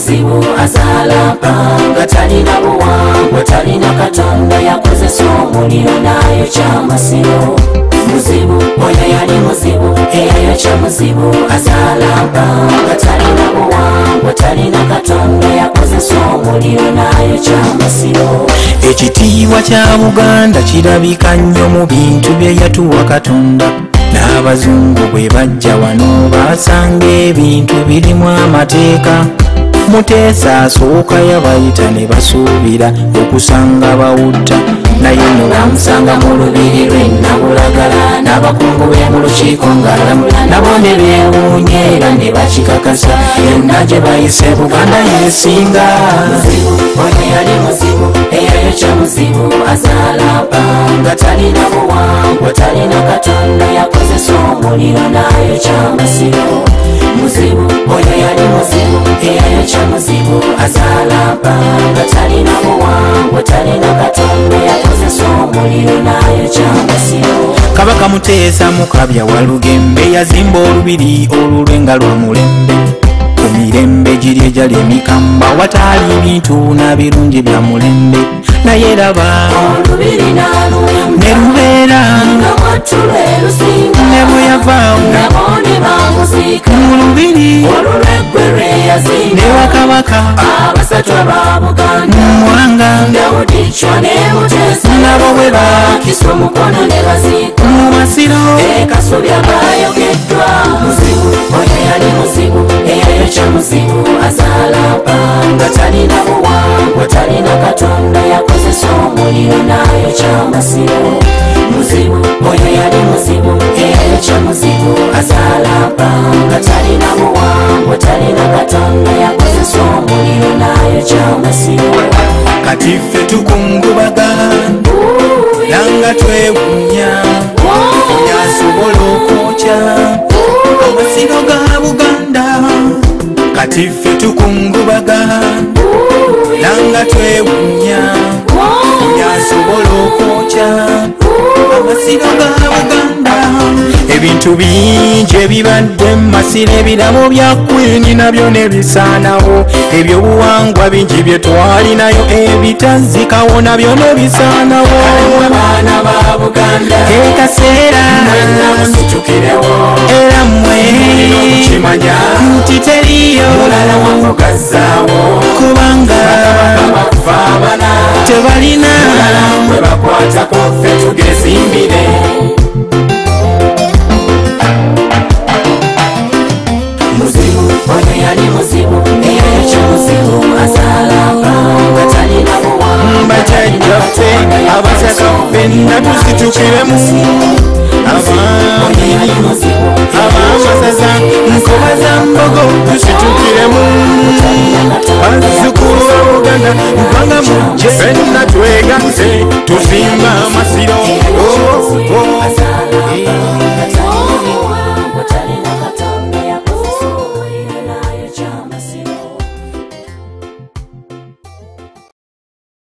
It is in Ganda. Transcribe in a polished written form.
muzibu azaala mpanga talina buwangwa talina katonda yakozesa omuliro n'ayokya amasiro muzibu oyo yali muzibu eyayokya muzibu azaala mpanga talina buwangwa talina katonda yakozesa omuliro n'ayokya amasiro. Ekitiibwa kya Buganda kirabika nnyo mu bintu bye yatuwa Katonda. N'abazungu bwe bajja wano basanga ebintu birimu amateeka. Muteesa asooka yabayita ne basuubira okusanga bawutta, naye no bamusanga mu lubiri lw'e Nabulagala. N'abakungu be mu lukiiko ng'alamula nabo ne beewuunya era ne bakikakasa, yonna gye bayise Buganda yeesinga. Muzibu oyo yali muzibu eyayokya muzibu azaala mpanga talina buwangwa talina katonda yakozesa omuliro n'ayokya amasiro muzibu oyo yali muzibu eyayokya muzibu azaala mpanga talina buwangwa talina katonda yakozesa omuliro n'ayokya amasiro. Kabaka Muteesa Mukabya wa Lugembe yazimba olubiri olulwenga lwa mulembe. Ku mirembe giri egyali emikamba wataali bintu na birungi bya mulembe, naye raba olubiri ne lubeera nga wattulo erusinga ne bwe yavaawo nabone bamuziika mu lubiri olulweggwe lweyazimba ne Wakabaka abasatu aba Buganda Mwanga Daudi Chwa ne Muteesa nabo bwe bakiswa omukono ne baziika mu masiro. Kasubi abayogeddwa muzibu oyo yali muzibu eyayokya muzibu azaala mpanga talina buwangwa talina katonda yakozesa omuliro n'ayokya amasiro muzibu oyo yali muzibu eyayokya muzibu azaala mpanga talina buwangwa talina katonda yakozesa omuliro n'ayokya amasiro. Kati ffe tukungubaga nanga twewuunya yasobola okwokya amasiro ga Buganda. Kati ffe tukungubaga nanga twewuunya yasobola okwokya amasiro ga Buganda. Ebintu bingi ebibadde mu masiro ebirabo bya Queen nabyo ne bisaanawo, ebyobuwangwa bingi bye twalinayo ebitazikawo nabyo ne bisaanawo. Abaana ba Buganda Ekaseera musitukirewo era mmwe okukimanya nti teriyo mulala wamugazzaawo kubanga bafa abana tebalina mulala mwe bakwatako ffe tugezimbire. Muzibu oyo yali muzibu eyayokya muzibu azaala mpanga talina buwangwa bajjajjaffe abasaka ffenna tusitukiremu abamasaza nkoba za mbogo tusitukiremu bazzukulu wa Buganda mpanga mujje ffenna twegatte